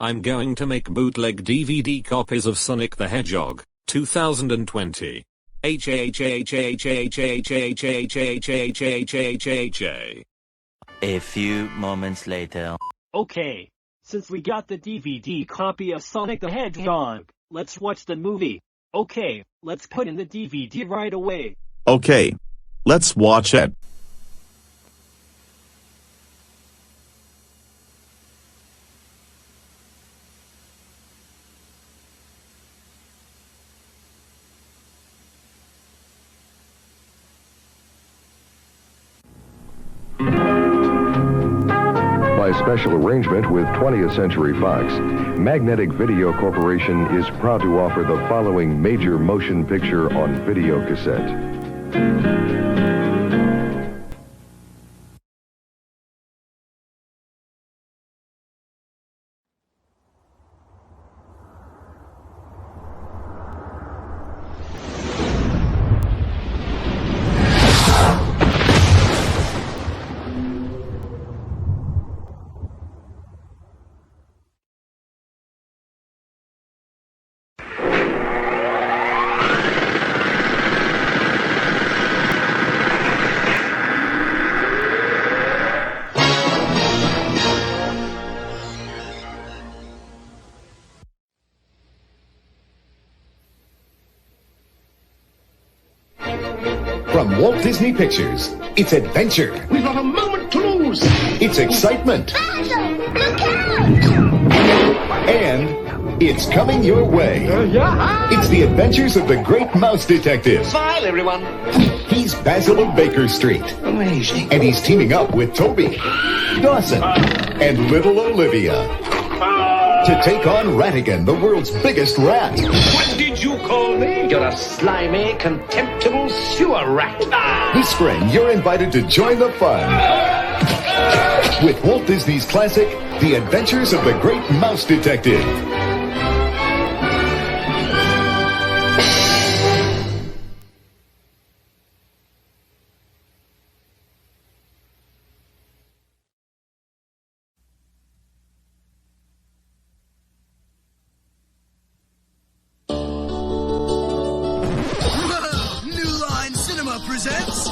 I'm going to make bootleg DVD copies of Sonic the Hedgehog, 2020. A few moments later. Okay, since we got the DVD copy of Sonic the Hedgehog, let's watch the movie. Okay, let's put in the DVD right away. Okay, let's watch it. By special arrangement with 20th Century Fox, Magnetic Video Corporation is proud to offer the following major motion picture on video cassette. From Walt Disney Pictures, it's adventure. We've not a moment to lose. It's excitement. Basil, look out! And it's coming your way. It's the adventures of the great mouse detective. Smile, everyone. He's Basil of Baker Street. Amazing. And he's teaming up with Toby, Dawson, and little Olivia to take on Ratigan, the world's biggest rat. What did you call me? You're a slimy, contemptible sewer rat. This spring, you're invited to join the fun with Walt Disney's classic, The Adventures of the Great Mouse Detective. Presents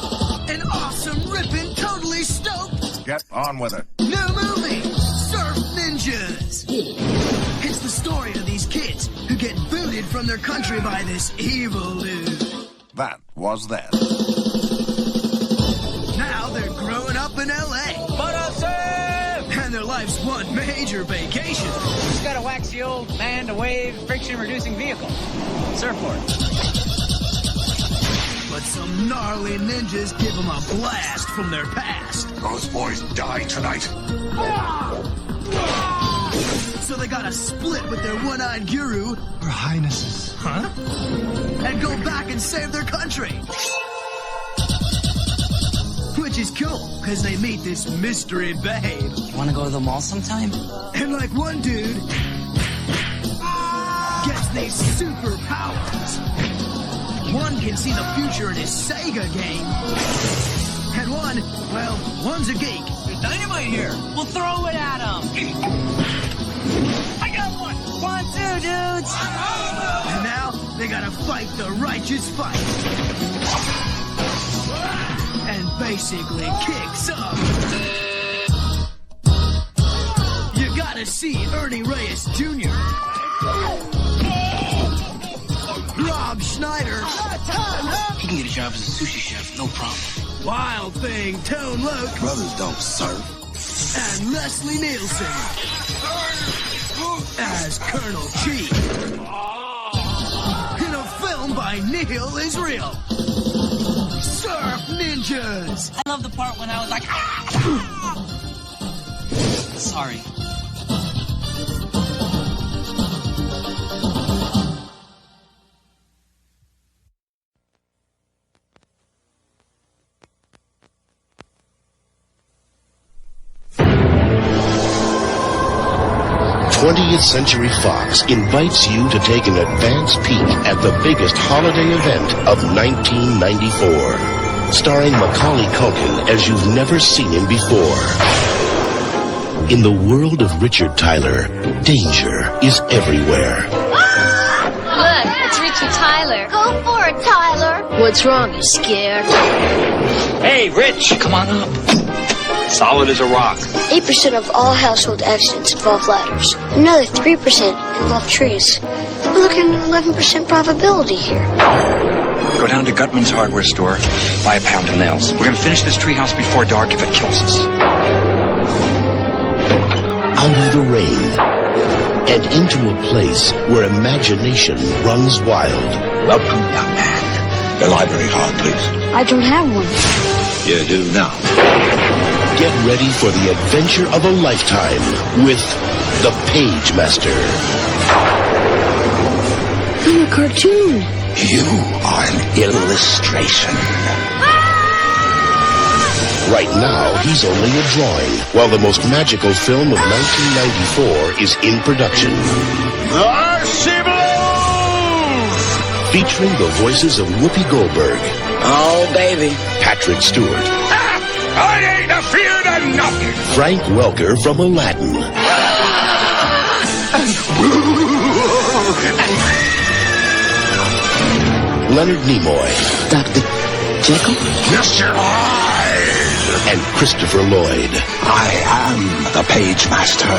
an awesome, ripping, totally stoked. Get on with it. New movie, Surf Ninjas. It's the story of these kids who get booted from their country by this evil dude. That was then. Now they're growing up in L.A. But I'll surf! And their life's one major vacation. Just got a waxy old man-to-wave friction-reducing vehicle. Surfboard. But some gnarly ninjas give them a blast from their past. Those boys die tonight. So they gotta split with their one-eyed guru, Your Highnesses. Huh? And go back and save their country. Which is cool, because they meet this mystery babe. You wanna go to the mall sometime? And like one dude gets these superpowers. One can see the future in his Sega game. And one's a geek. There's dynamite here. We'll throw it at him. I got one. 1, 2, dudes. And now they gotta fight the righteous fight. And basically kick some. You gotta see Ernie Reyes Jr. Rob Schneider. He can get a job as a sushi chef, no problem. Wild Thing Tone Loc. Brothers don't surf. And Leslie Nielsen as Colonel Chi. In a film by Neil Israel. Surf Ninjas. I love the part when I was like, sorry. Twentieth Century Fox invites you to take an advance peek at the biggest holiday event of 1994. Starring Macaulay Culkin as you've never seen him before. In the world of Richard Tyler, danger is everywhere. Look, it's Richard Tyler. Go for it, Tyler. What's wrong? You scared? Hey, Rich, come on up. Solid as a rock. 8% of all household accidents involve ladders. Another 3% involve trees. We're looking at 11% probability here. Go down to Gutman's hardware store, buy a pound of nails. We're gonna finish this treehouse before dark if it kills us. Out of the rain and into a place where imagination runs wild. Welcome, young man. Your library card, please. I don't have one. You do now. Get ready for the adventure of a lifetime with the Pagemaster. I'm a cartoon. You are an illustration. Right now, he's only a drawing, while the most magical film of 1994 is in production. Featuring the voices of Whoopi Goldberg. Oh, baby. Patrick Stewart. I ain't afeard of nothing. Frank Welker from Aladdin. Leonard Nimoy. Dr. Jekyll? Mr. Hyde. And Christopher Lloyd. I am the Pagemaster.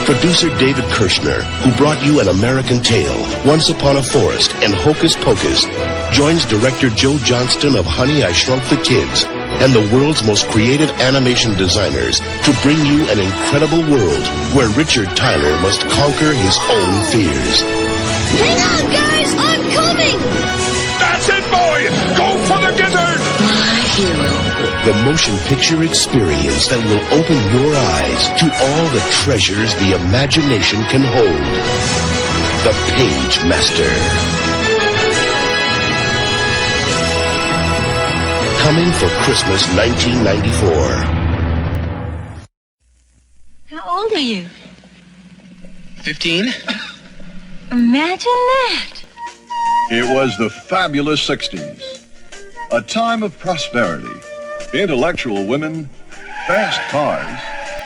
Producer David Kirshner, who brought you An American Tale, Once Upon a Forest, and Hocus Pocus, joins director Joe Johnston of Honey, I Shrunk the Kids, and the world's most creative animation designers to bring you an incredible world where Richard Tyler must conquer his own fears. Hang on, guys! I'm coming! That's it, boy! Go for the gizzard! My hero. The motion picture experience that will open your eyes to all the treasures the imagination can hold. The Pagemaster. Coming for Christmas 1994. How old are you? 15? Imagine that. It was the fabulous 60s. A time of prosperity, intellectual women, fast cars,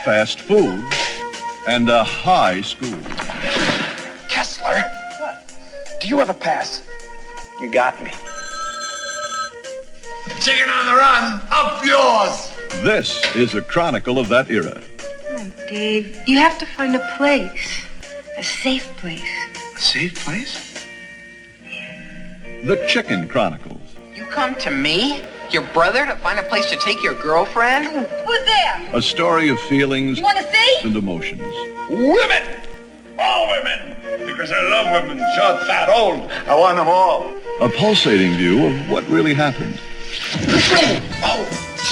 fast food, and a high school. Kessler? What? Do you have a pass? You got me. Chicken on the run, up yours! This is a chronicle of that era. Oh, Dave, you have to find a place. A safe place. A safe place? The Chicken Chronicles. You come to me, your brother, to find a place to take your girlfriend? Who's there? A story of feelings You want to see? and emotions. Women! All women! Because I love women, short, fat, old. I want them all. A pulsating view of what really happened.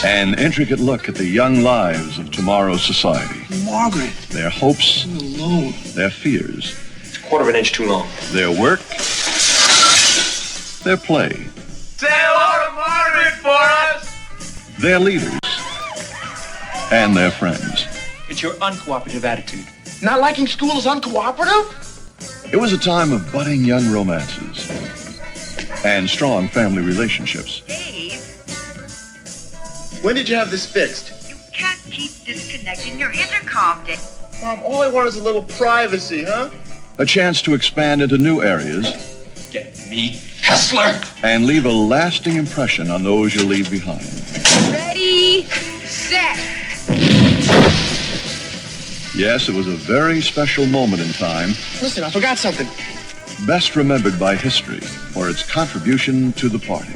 An intricate look at the young lives of tomorrow's society. Margaret. Their hopes, alone. Their fears. It's a quarter of an inch too long. Their work, their play. Say hello to Margaret for us! Their leaders, and their friends. It's your uncooperative attitude. Not liking school is uncooperative? It was a time of budding young romances and strong family relationships. When did you have this fixed? You can't keep disconnecting your intercom, Dick. Mom, all I want is a little privacy, huh? A chance to expand into new areas. Get me, Kessler! And leave a lasting impression on those you leave behind. Ready, set. Yes, it was a very special moment in time. Listen, I forgot something. Best remembered by history for its contribution to the party.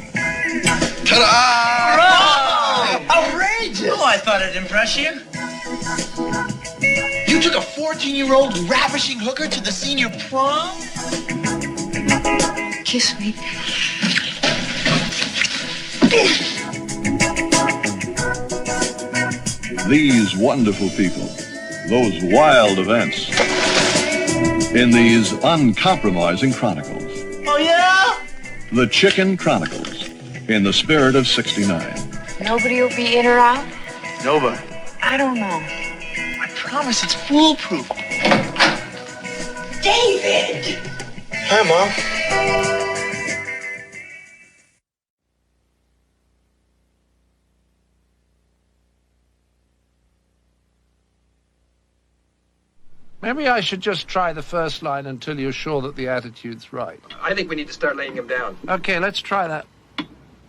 Ta-da! Outrageous! Oh, I thought it'd impress you. You took a 14-year-old ravishing hooker to the senior prom? Kiss me. These wonderful people, those wild events, in these uncompromising chronicles. Oh, yeah? The Chicken Chronicles, in the spirit of '69. Nobody will be in or out? Nova. I don't know. I promise it's foolproof. David! Hi, Mom. Maybe I should just try the first line until you're sure that the attitude's right. I think we need to start laying him down. Okay, let's try that.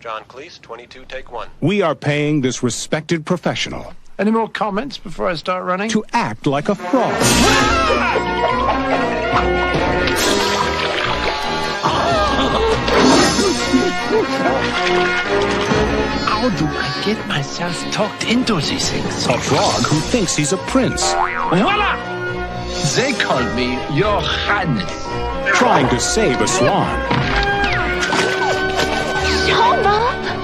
John Cleese, 22, take 1. We are paying this respected professional Any more comments before I start running? to act like a fraud. How do I get myself talked into these things? A frog who thinks he's a prince. Voila! They called me Your Highness. Trying to save a swan.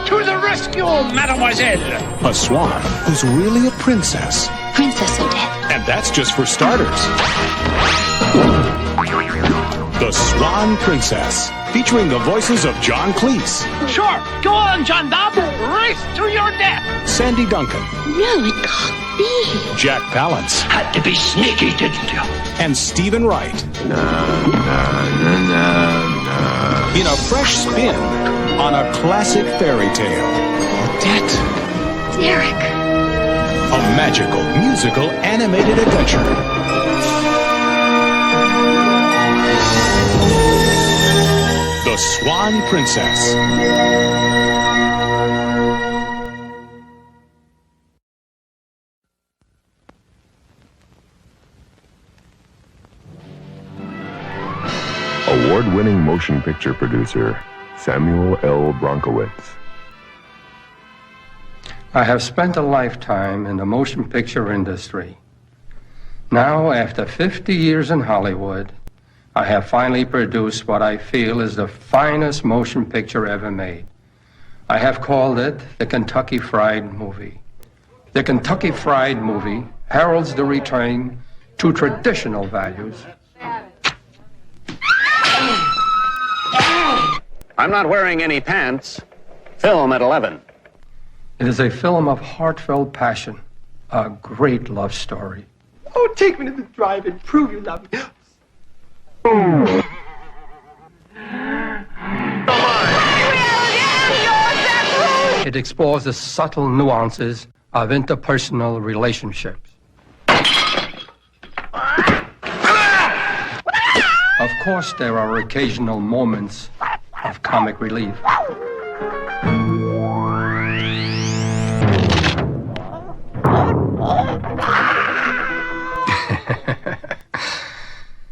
To the rescue, mademoiselle! A swan who's really a princess. Princess Odette. And that's just for starters. The Swan Princess, featuring the voices of John Cleese. Sure, go on, John Dobb. Race to your death. Sandy Duncan. No, it can't be. Jack Palance. Had to be sneaky, didn't you? And Stephen Wright. In a fresh spin on a classic fairy tale. Derek. A magical, musical, animated adventure. The Swan Princess. Award-winning motion picture producer Samuel L. Bronkowitz. I have spent a lifetime in the motion picture industry. Now, after 50 years in Hollywood, I have finally produced what I feel is the finest motion picture ever made. I have called it the Kentucky Fried Movie. The Kentucky Fried Movie heralds the return to traditional values. I'm not wearing any pants. Film at 11. It is a film of heartfelt passion, a great love story. Oh, take me to the drive-in. Prove you love me. It explores the subtle nuances of interpersonal relationships. Of course, there are occasional moments of comic relief.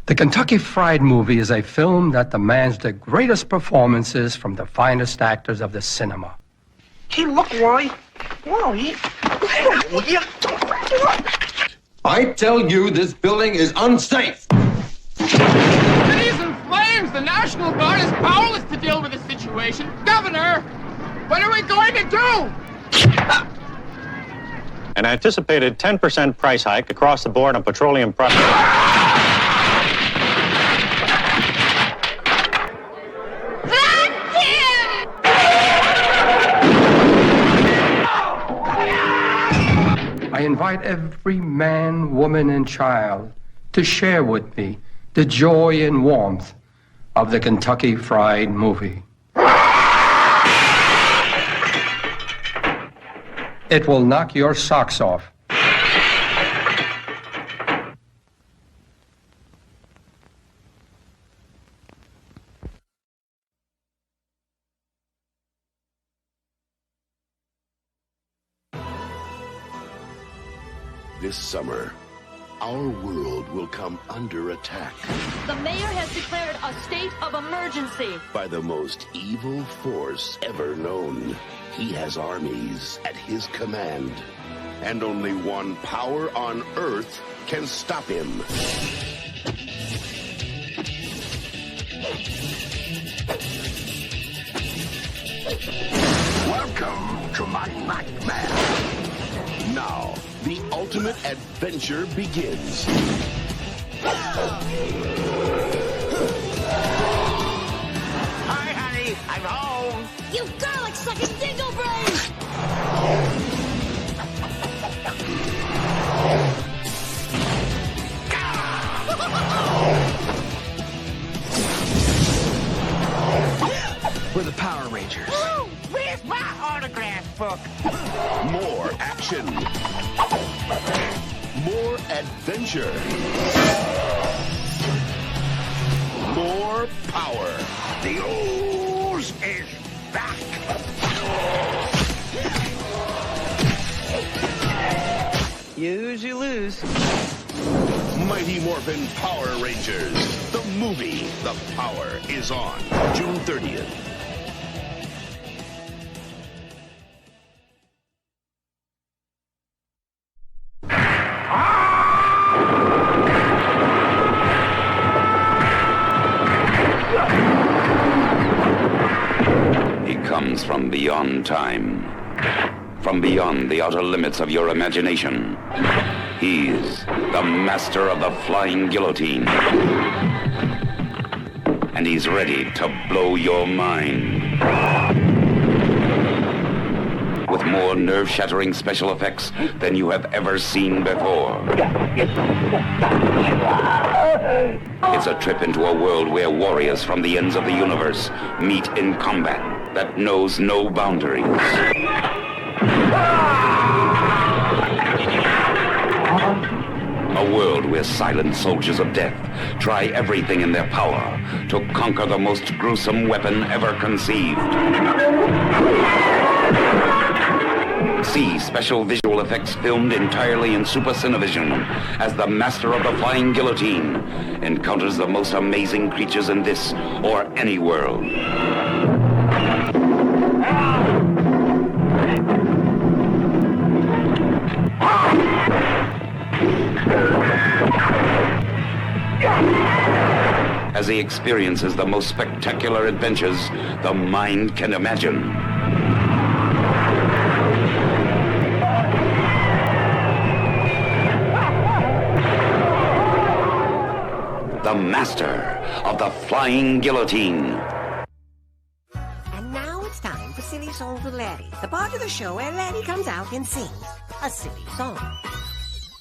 The Kentucky Fried Movie is a film that demands the greatest performances from the finest actors of the cinema. Hey, look, Wally. Wally. I tell you, this building is unsafe. City's in flames! The National Guard is powerless to deal with the situation. Governor, what are we going to do? An anticipated 10% price hike across the board on petroleum products. I invite every man, woman, and child to share with me the joy and warmth of the Kentucky Fried Movie. It will knock your socks off. This summer, our world will come under attack The mayor has declared a state of emergency. by the most evil force ever known. He has armies at his command, and only one power on Earth can stop him. Welcome to my nightmare. Now, the ultimate adventure begins. Hi, honey. I'm home. You garlic sucking dingo brain! We're the Power Rangers. Ooh, where's my autograph book? More action. more adventure. More power. The ooze is back. Use, you lose. Mighty Morphin Power Rangers. The movie. The Power is on June 30th. He comes from beyond time, from beyond the outer limits of your imagination. He's the master of the flying guillotine. And he's ready to blow your mind. With more nerve-shattering special effects than you have ever seen before. It's a trip into a world where warriors from the ends of the universe meet in combat that knows no boundaries. A world where silent soldiers of death try everything in their power to conquer the most gruesome weapon ever conceived. See special visual effects filmed entirely in Super Cinevision as the master of the flying guillotine encounters the most amazing creatures in this or any world. As he experiences the most spectacular adventures the mind can imagine. The master of the flying guillotine. And now it's time for Silly Songs with Laddy, the part of the show where Laddy comes out and sings a silly song.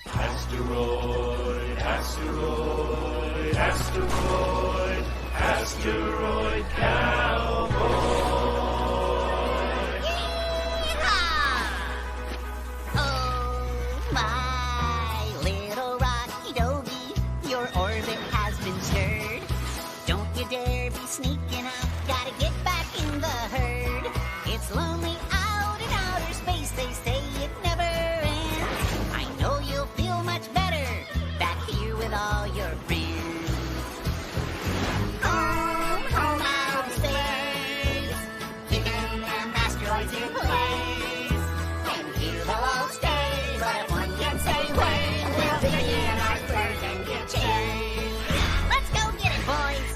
Asteroid, asteroid, asteroid, asteroid cowboy. Oh, my little rocky doggy, your orbit has been stirred. Don't you dare be sneaking out, gotta get back in the herd. It's lonely out in outer space, they say it never ends. I know you'll feel much better back here with all your friends. Home out in space, keeping them asteroids in place. And here they'll all stay, but if one gets away, we'll be in our furs and get chased. Let's go get it, boys!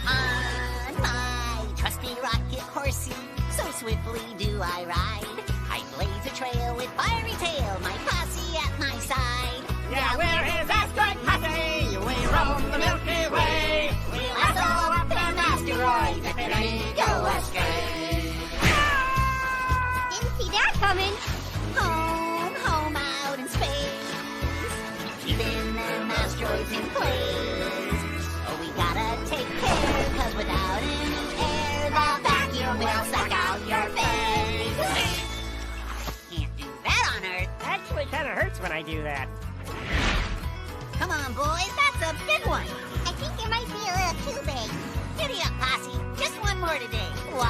On my trusty rocket horsey, so swiftly do I ride. I blaze a trail with fiery tail, my posse at my side. Yeah, we're his asteroid posse. We roam the Milky Way. We lasso up them asteroids if it ain't go astray. Didn't see that coming. Home out in space, keeping them asteroids in place. Oh, we gotta take care, cause without any air, the vacuum will suck out your face. Can't do that on Earth. Actually, kind of hurts when I do that. Come on, boys, that's a big one. I think it might be a little too big. Giddy up, posse. Just one more today. Why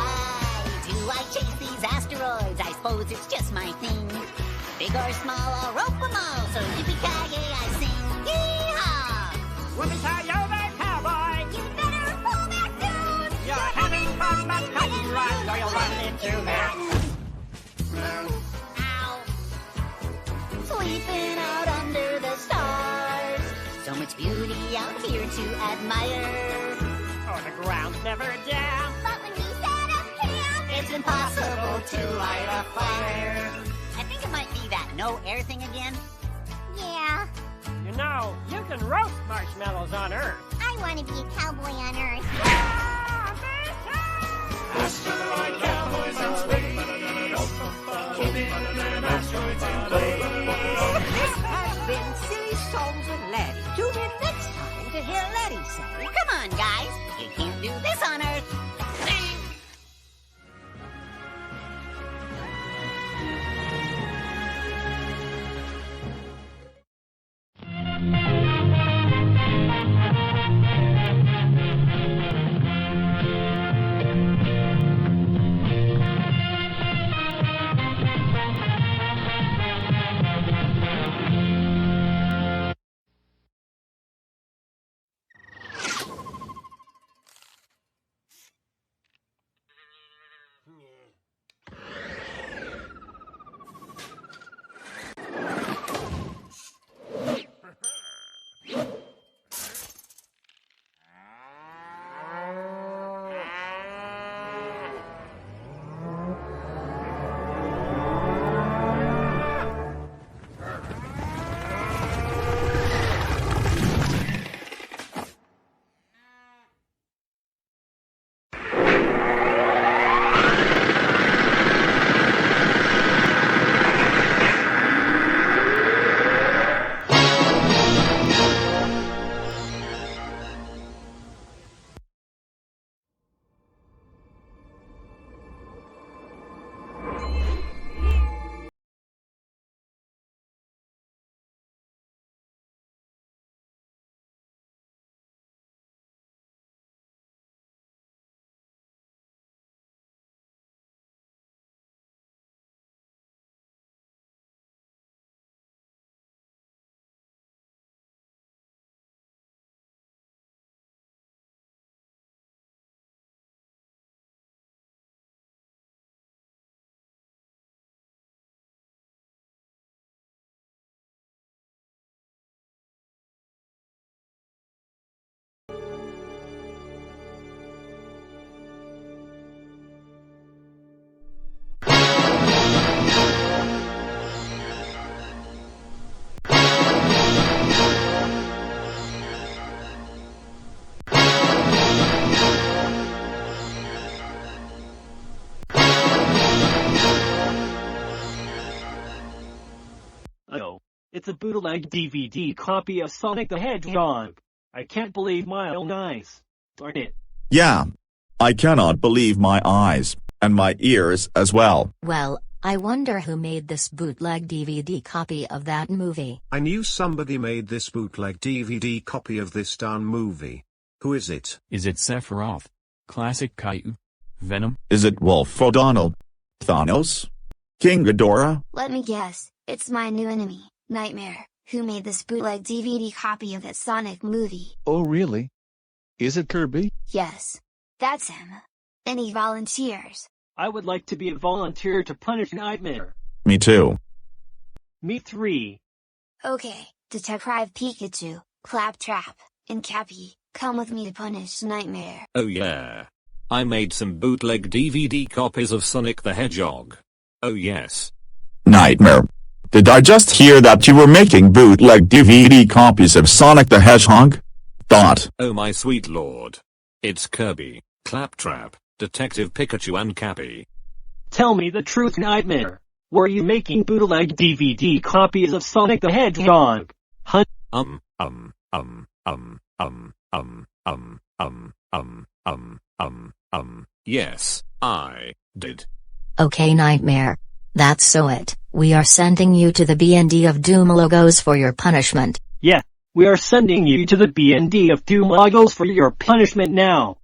do I chase these asteroids? I suppose it's just my thing. Big or small, I'll rope them all. So yippee-ki-yay, I sing. Yee-haw! Whoopie-ki-yo there, cowboy! You better pull back, dude! You're having fun, but cut and run, or you'll run into that. Ow! Sleeping out under the stars. So much beauty out here to admire. Oh, the ground's never down. But when we set up camp, it's impossible to light a fire. I think it might be that no air thing again. Yeah, You know, you can roast marshmallows on Earth. I want to be a cowboy on Earth. Asteroid cowboys in space, keeping them asteroids in place. This has been Silly Songs with Laddy. Tune in next time to hear Laddy say, Come on, guys. You can't do this on Earth. bootleg DVD copy of Sonic the Hedgehog. I can't believe my own eyes. Darn it. Yeah. I cannot believe my eyes, and my ears as well. Well, I wonder who made this bootleg DVD copy of that movie. I knew somebody made this bootleg DVD copy of this darn movie. Who is it? Is it Sephiroth? Classic Caillou? Venom? Is it Wolf O'Donnell? Thanos? King Ghidorah? Let me guess, it's my new enemy, Nightmare, who made this bootleg DVD copy of that Sonic movie. Oh really? Is it Kirby? Yes. That's him. Any volunteers? I would like to be a volunteer to punish Nightmare. Me too. Me 3. Okay, Detective Pikachu, Claptrap, and Cappy, come with me to punish Nightmare. Oh yeah. I made some bootleg DVD copies of Sonic the Hedgehog. Oh yes. Nightmare. Did I just hear that you were making bootleg DVD copies of Sonic the Hedgehog? Oh my sweet lord. It's Kirby, Claptrap, Detective Pikachu and Cappy. Tell me the truth, Nightmare. Were you making bootleg DVD copies of Sonic the Hedgehog? Yes, I did. Okay, Nightmare. That's so it. We are sending you to the BND of Doom logos for your punishment. Yeah, we are sending you to the BND of Doom logos for your punishment now.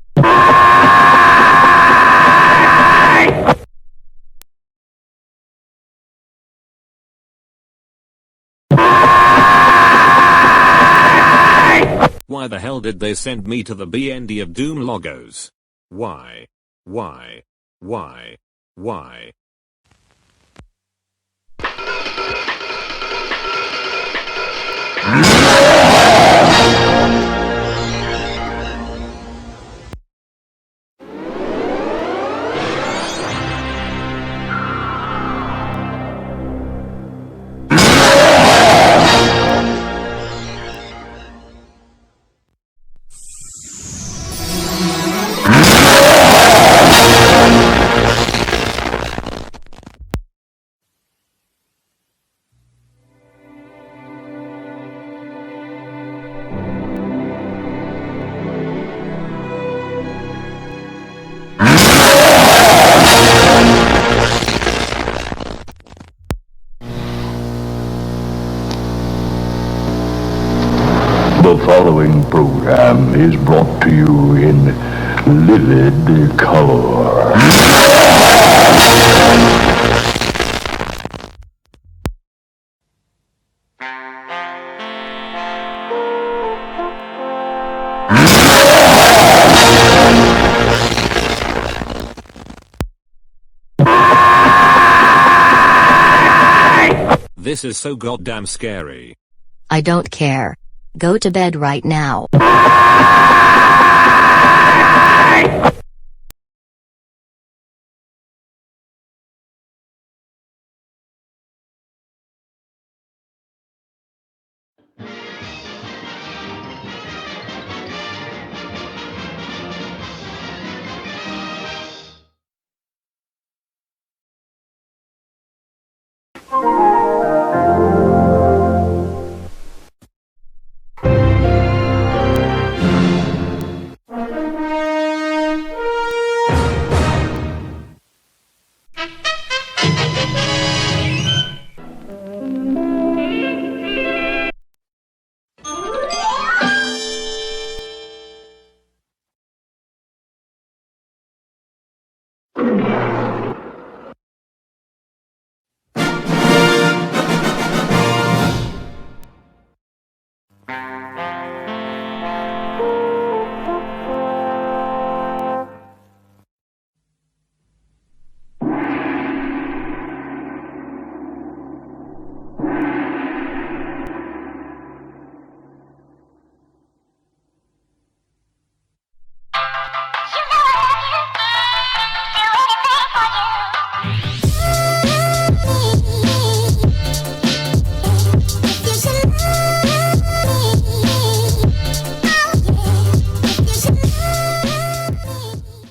Why the hell did they send me to the BND of Doom logos? Why? Why? The following program is brought to you in livid color. This is so goddamn scary. I don't care. Go to bed right now.